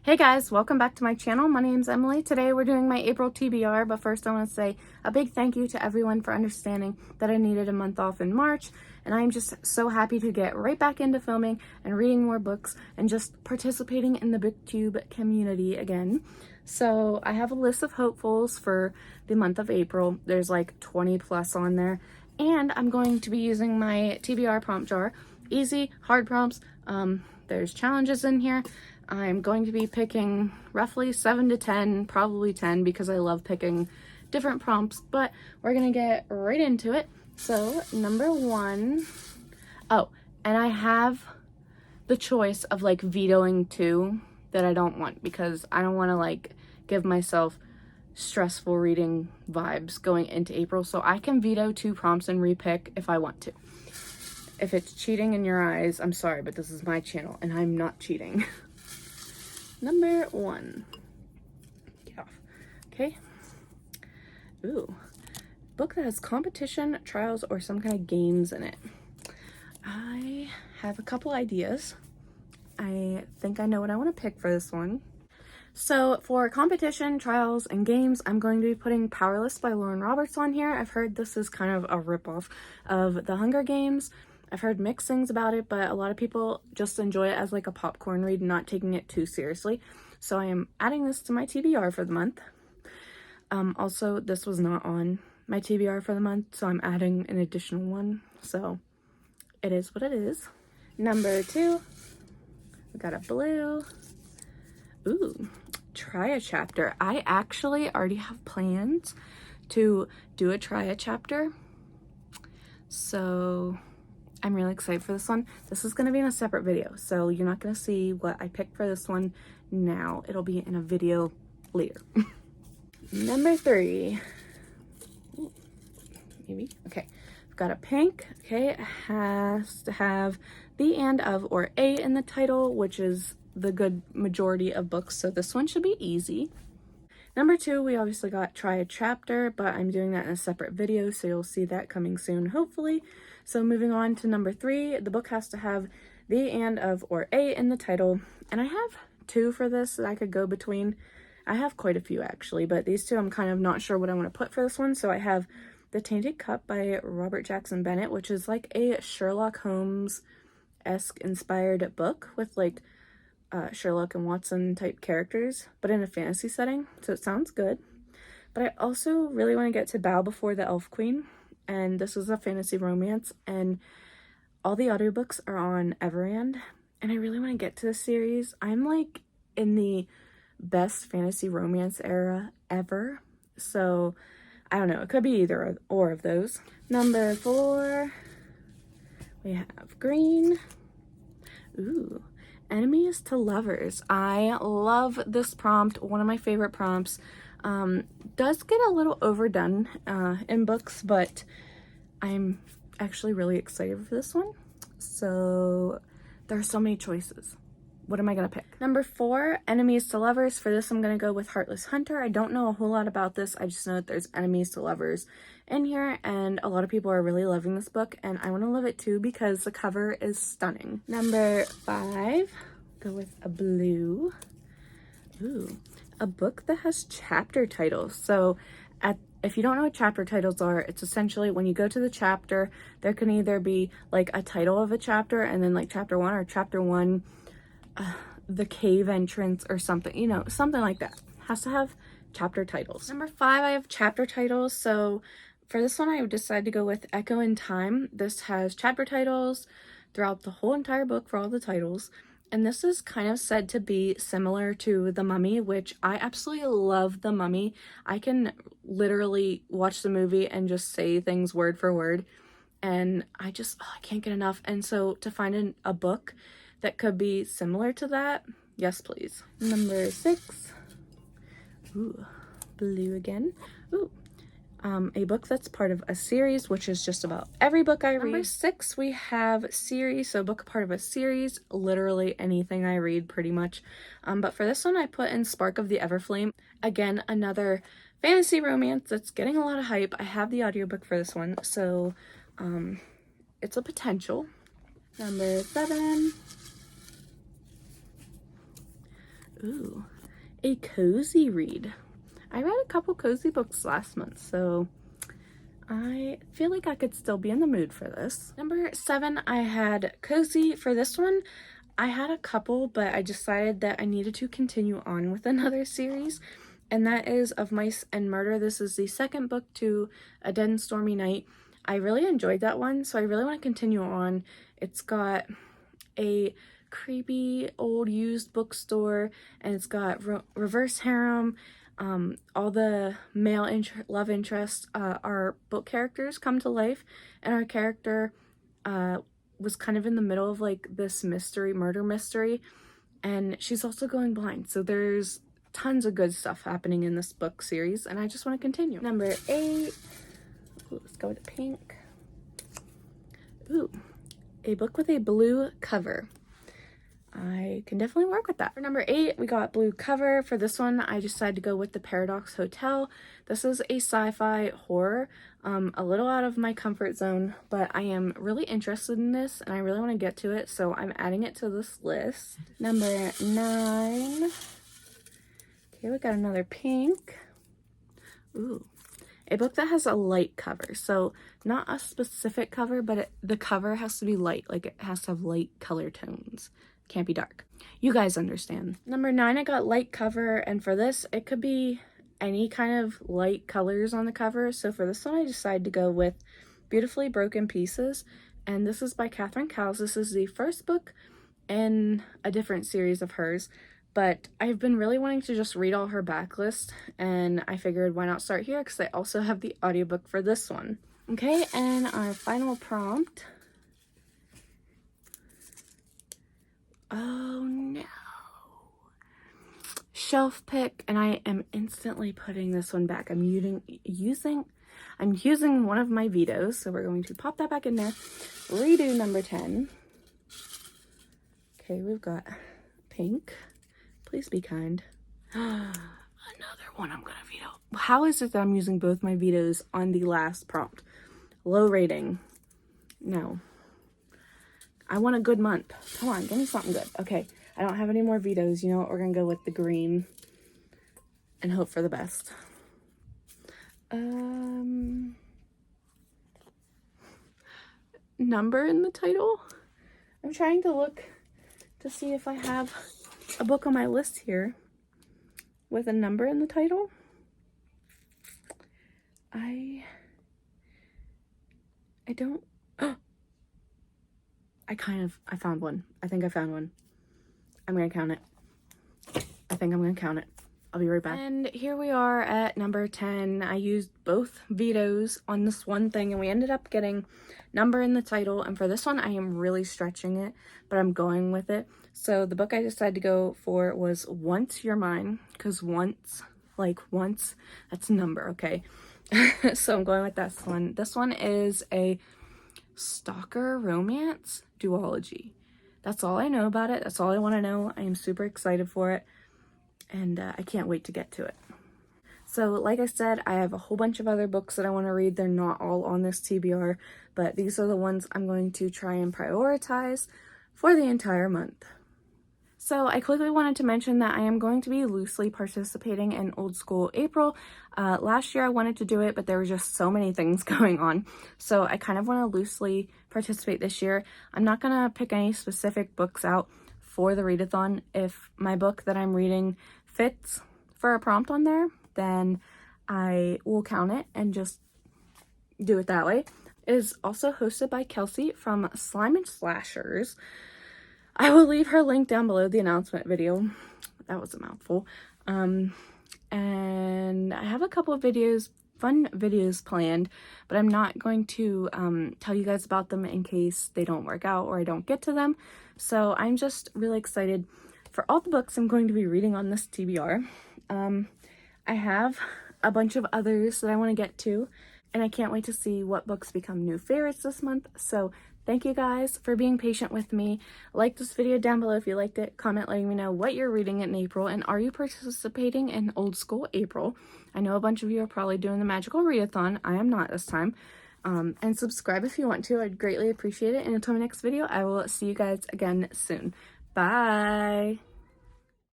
Hey guys, welcome back to my channel. My name's Emily. Today we're doing my April TBR, but first I want to say a big thank you to everyone for understanding that I needed a month off in March, and I'm just so happy to get right back into filming and reading more books and just participating in the BookTube community again. So I have a list of hopefuls for the month of April. There's like 20 plus on there, and I'm going to be using my TBR prompt jar. Easy, hard prompts. There's challenges in here. I'm going to be picking roughly 7 to 10, probably 10 because I love picking different prompts, but we're gonna get right into it. So number one, oh, and I have the choice of like vetoing two that I don't want because I don't want to like give myself stressful reading vibes going into April. So I can veto two prompts and repick if I want to. If it's cheating in your eyes, I'm sorry, but this is my channel and I'm not cheating. Number one. Get off. Okay. Ooh. Book that has competition, trials, or some kind of games in it. I have a couple ideas. I think I know what I want to pick for this one. So for competition, trials, and games, I'm going to be putting Powerless by Lauren Roberts on here. I've heard this is kind of a ripoff of The Hunger Games. I've heard mixed things about it, but a lot of people just enjoy it as like a popcorn read, not taking it too seriously. So I am adding this to my TBR for the month. Also, this was not on my TBR for the month, so I'm adding an additional one. So it is what it is. Number two, we got a blue. Ooh, try a chapter. I actually already have plans to do a try a chapter. So I'm really excited for this one. This is going to be in a separate video, so you're not going to see what I picked for this one now. It'll be in a video later. Number three. Ooh, maybe. Okay. I've got a pink. Okay. It has to have the and of or a in the title, which is the good majority of books, so this one should be easy. Number two, we obviously got try a chapter, but I'm doing that in a separate video, so you'll see that coming soon, hopefully. So moving on to number three, the book has to have the and of or a in the title, and I have two for this that I could go between. I have quite a few actually, but these two I'm kind of not sure what I want to put for this one. So I have The Tainted Cup by Robert Jackson Bennett, which is like a Sherlock Holmes-esque inspired book with like Sherlock and Watson type characters, but in a fantasy setting, so it sounds good. But I also really want to get to Bow Before the Elf Queen, and this is a fantasy romance, and all the audiobooks are on Everand, and I really want to get to this series. I'm like in the best fantasy romance era ever, so I don't know, it could be either or of those. Number four, we have green. Ooh, Enemies to Lovers. I love this prompt, one of my favorite prompts. Does get a little overdone in books, but I'm actually really excited for this one. So there are so many choices. What am I gonna pick? Number four, Enemies to Lovers. For this, I'm gonna go with Heartless Hunter. I don't know a whole lot about this. I just know that there's enemies to lovers in here, and a lot of people are really loving this book, and I want to love it too because the cover is stunning. Number five, go with a blue. Ooh, a book that has chapter titles. So if you don't know what chapter titles are, it's essentially when you go to the chapter, there can either be like a title of a chapter and then like chapter one or chapter one, the cave entrance or something, you know, something like that. Has to have chapter titles. Number five, I have chapter titles. So for this one, I would decide to go with Echo in Time. This has chapter titles throughout the whole entire book for all the titles. And this is kind of said to be similar to The Mummy, which I absolutely love The Mummy. I can literally watch the movie and just say things word for word. And I can't get enough. And so to find a book that could be similar to that, yes, please. Number six. Ooh, blue again. Ooh. A book that's part of a series, which is just about every book I read. Number six, we have series, so book part of a series, literally anything I read pretty much. But for this one, I put in Spark of the Everflame. Again, another fantasy romance that's getting a lot of hype. I have the audiobook for this one, so it's a potential. Number seven. Ooh, a cozy read. I read a couple cozy books last month, so I feel like I could still be in the mood for this. Number 7, I had cozy. For this one, I had a couple, but I decided that I needed to continue on with another series, and that is Of Mice and Murder. This is the second book to A Dead and Stormy Night. I really enjoyed that one, so I really want to continue on. It's got a creepy old used bookstore, and it's got reverse harem. All the male love interests, our book characters come to life, and our character was kind of in the middle of like this murder mystery, and she's also going blind, so there's tons of good stuff happening in this book series, and I just want to continue. Number 8, ooh, let's go with the pink. Ooh, a book with a blue cover. I can definitely work with that. For number 8, we got blue cover. For this one, I decided to go with The Paradox Hotel. This is a sci-fi horror, a little out of my comfort zone, but I am really interested in this and I really want to get to it, so I'm adding it to this list. Number 9. Okay, we got another pink. Ooh, a book that has a light cover. So not a specific cover, but the cover has to be light, like it has to have light color tones. Can't be dark. You guys understand. Number 9, I got light cover, and for this, it could be any kind of light colors on the cover. So for this one, I decided to go with Beautifully Broken Pieces, and this is by Catherine Cowles. This is the first book in a different series of hers, but I've been really wanting to just read all her backlist, and I figured why not start here, because I also have the audiobook for this one. Okay, and our final prompt. Oh no. Shelf pick, and I am instantly putting this one back. I'm using one of my vetoes, so we're going to pop that back in there. Redo number 10. Okay, we've got pink. Please be kind. Another one I'm gonna veto. How is it that I'm using both my vetoes on the last prompt? Low rating. No. I want a good month. Come on, give me something good. Okay, I don't have any more vetoes. You know what? We're gonna go with the green and hope for the best. Number in the title? I'm trying to look to see if I have a book on my list here with a number in the title. I don't. I found one. I think I found one. I'm gonna count it. I think I'm gonna count it. I'll be right back. And here we are at number 10. I used both vetoes on this one thing, and we ended up getting number in the title. And for this one, I am really stretching it, but I'm going with it. So the book I decided to go for was Once You're Mine, because once, that's a number, okay? So I'm going with this one. This one is a stalker romance duology. That's all I know about it. That's all I want to know. I am super excited for it, and I can't wait to get to it. So like I said, I have a whole bunch of other books that I want to read. They're not all on this TBR, but these are the ones I'm going to try and prioritize for the entire month. So I quickly wanted to mention that I am going to be loosely participating in Old School April. Last year I wanted to do it, but there were just so many things going on. So I kind of want to loosely participate this year. I'm not going to pick any specific books out for the readathon. If my book that I'm reading fits for a prompt on there, then I will count it and just do it that way. It is also hosted by Kelsey from Slime and Slashers. I will leave her link down below the announcement video. That was a mouthful. And I have a couple of fun videos planned, but I'm not going to tell you guys about them in case they don't work out or I don't get to them. So I'm just really excited for all the books I'm going to be reading on this TBR. I have a bunch of others that I want to get to, and I can't wait to see what books become new favorites this month. So thank you guys for being patient with me. Like this video down below if you liked it. Comment letting me know what you're reading in April, and are you participating in Old School April? I know a bunch of you are probably doing the magical readathon. I am not this time. And subscribe if you want to. I'd greatly appreciate it. And until my next video, I will see you guys again soon. Bye!